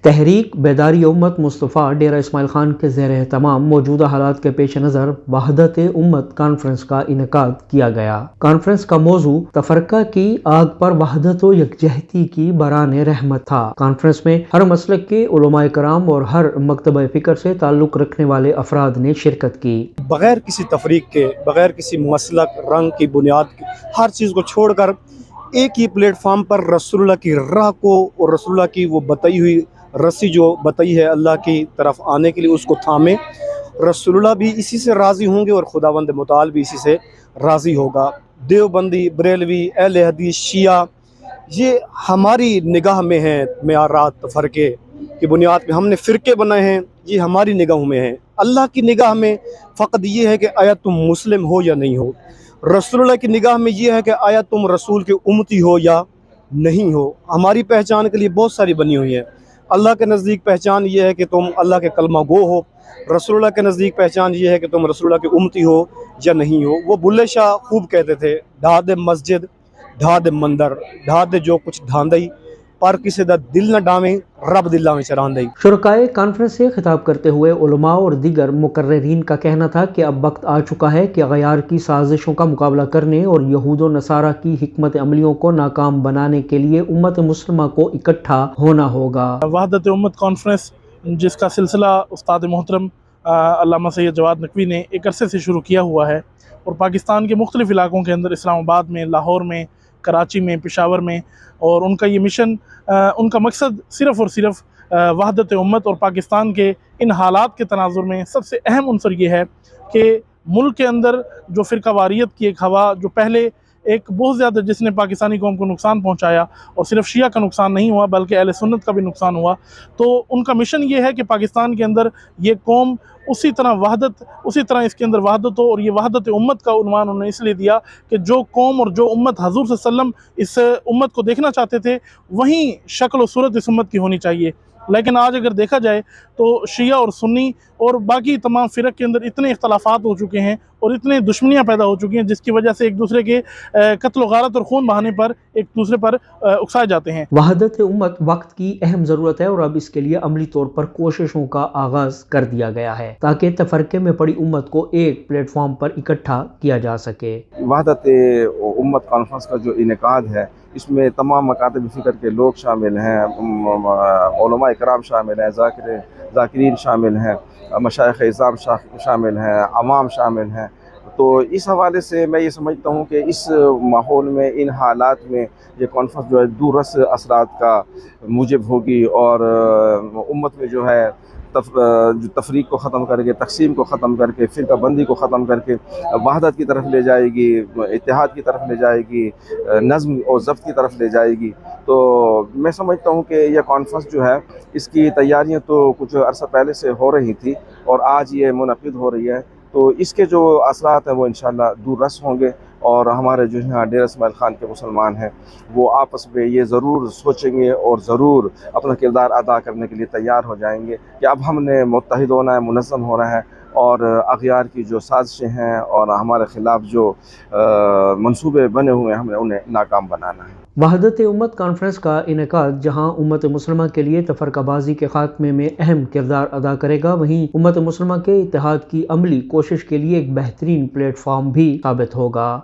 تحریک بیداری امت مصطفیٰ ڈیرہ اسماعیل خان کے زیر اہتمام موجودہ حالات کے پیش نظر وحدت امت کانفرنس کا انعقاد کیا گیا۔ کانفرنس کا موضوع تفرقہ کی آگ پر وحدت و یکجہتی کی بران رحمت تھا۔ کانفرنس میں ہر مسلک کے علماء کرام اور ہر مکتبہ فکر سے تعلق رکھنے والے افراد نے شرکت کی۔ بغیر کسی تفریق کے، بغیر کسی مسلک رنگ کی بنیاد کی، ہر چیز کو چھوڑ کر ایک ہی پلیٹ فارم پر رسول اللہ کی راہ کو اور رسول اللہ کی وہ بتائی ہوئی رسی جو بتائی ہے اللہ کی طرف آنے کے لیے اس کو تھامیں۔ رسول اللہ بھی اسی سے راضی ہوں گے اور خداوند متعال بھی اسی سے راضی ہوگا۔ دیوبندی، بریلوی، اہل حدیث، شیعہ، یہ ہماری نگاہ میں ہیں معیارات فرقے کی بنیاد پہ ہم نے فرقے بنائے ہیں، یہ ہماری نگاہوں میں ہیں۔ اللہ کی نگاہ میں فقط یہ ہے کہ آیا تم مسلم ہو یا نہیں ہو۔ رسول اللہ کی نگاہ میں یہ ہے کہ آیا تم رسول کے امتی ہو یا نہیں ہو۔ ہماری پہچان کے لیے بہت ساری بنی ہوئی ہیں۔ اللہ کے نزدیک پہچان یہ ہے کہ تم اللہ کے کلمہ گو ہو، رسول اللہ کے نزدیک پہچان یہ ہے کہ تم رسول اللہ کے امتی ہو یا نہیں ہو۔ وہ بلے شاہ خوب کہتے تھے، ڈھا دے مسجد، ڈھا دے مندر، ڈھا دے جو کچھ ڈھاندئی، پر کسی دا دل نہ ڈاویں، رب دلہ میں چراندئی۔ شرکائے کانفرنس سے خطاب کرتے ہوئے علماء اور دیگر مقررین کا کہنا تھا کہ اب وقت آ چکا ہے کہ غیار کی سازشوں کا مقابلہ کرنے اور یہود و نصارہ کی حکمت عملیوں کو ناکام بنانے کے لیے امت مسلمہ کو اکٹھا ہونا ہوگا۔ وحدت امت کانفرنس جس کا سلسلہ استاد محترم علامہ سید جواد نقوی نے ایک عرصے سے شروع کیا ہوا ہے اور پاکستان کے مختلف علاقوں کے اندر، اسلام آباد میں، لاہور میں، کراچی میں، پشاور میں، اور ان کا یہ مشن، ان کا مقصد صرف اور صرف وحدت امت اور پاکستان کے ان حالات کے تناظر میں سب سے اہم عنصر یہ ہے کہ ملک کے اندر جو فرقہ واریت کی ایک ہوا جو پہلے ایک بہت زیادہ جس نے پاکستانی قوم کو نقصان پہنچایا، اور صرف شیعہ کا نقصان نہیں ہوا بلکہ اہل سنت کا بھی نقصان ہوا، تو ان کا مشن یہ ہے کہ پاکستان کے اندر یہ قوم اسی طرح اس کے اندر وحدت ہو، اور یہ وحدت امت کا عنوان انہوں نے اس لیے دیا کہ جو قوم اور جو امت حضور صلی اللہ علیہ وسلم اس امت کو دیکھنا چاہتے تھے وہیں شکل و صورت اس امت کی ہونی چاہیے۔ لیکن آج اگر دیکھا جائے تو شیعہ اور سنی اور باقی تمام فرق کے اندر اتنے اختلافات ہو چکے ہیں اور اتنے دشمنیاں پیدا ہو چکی ہیں جس کی وجہ سے ایک دوسرے کے قتل و غارت اور خون بہانے پر ایک دوسرے پر اکسائے جاتے ہیں۔ وحدت امت وقت کی اہم ضرورت ہے اور اب اس کے لیے عملی طور پر کوششوں کا آغاز کر دیا گیا ہے تاکہ تفرقے میں پڑی امت کو ایک پلیٹ فارم پر اکٹھا کیا جا سکے۔ وحدت امت کانفرنس کا جو انعقاد ہے اس میں تمام مکاتب فکر کے لوگ شامل ہیں، علماء کرام شامل ہیں، ذاکرین شامل ہیں، مشائخ اعظام شامل ہیں، عوام شامل ہیں۔ تو اس حوالے سے میں یہ سمجھتا ہوں کہ اس ماحول میں، ان حالات میں یہ کانفرنس جو ہے دور رس اثرات کا موجب ہوگی اور امت میں جو ہے تفریق کو ختم کر کے، تقسیم کو ختم کر کے، فرقہ بندی کو ختم کر کے وحدت کی طرف لے جائے گی، اتحاد کی طرف لے جائے گی، نظم اور ضبط کی طرف لے جائے گی۔ تو میں سمجھتا ہوں کہ یہ کانفرنس جو ہے اس کی تیاریاں تو کچھ عرصہ پہلے سے ہو رہی تھی اور آج یہ منعقد ہو رہی ہے، تو اس کے جو اثرات ہیں وہ انشاءاللہ دور رس ہوں گے، اور ہمارے جو یہاں ڈیرہ اسماعیل خان کے مسلمان ہیں وہ آپس میں یہ ضرور سوچیں گے اور ضرور اپنا کردار ادا کرنے کے لیے تیار ہو جائیں گے کہ اب ہم نے متحد ہونا ہے، منظم ہونا ہے، اور اغیار کی جو سازشیں ہیں اور ہمارے خلاف جو منصوبے بنے ہوئے ہیں ہم نے انہیں ناکام بنانا ہے۔ وحدت امت کانفرنس کا انعقاد جہاں امت مسلمہ کے لیے تفرقہ بازی کے خاتمے میں اہم کردار ادا کرے گا، وہیں امت مسلمہ کے اتحاد کی عملی کوشش کے لیے ایک بہترین پلیٹ فارم بھی ثابت ہوگا۔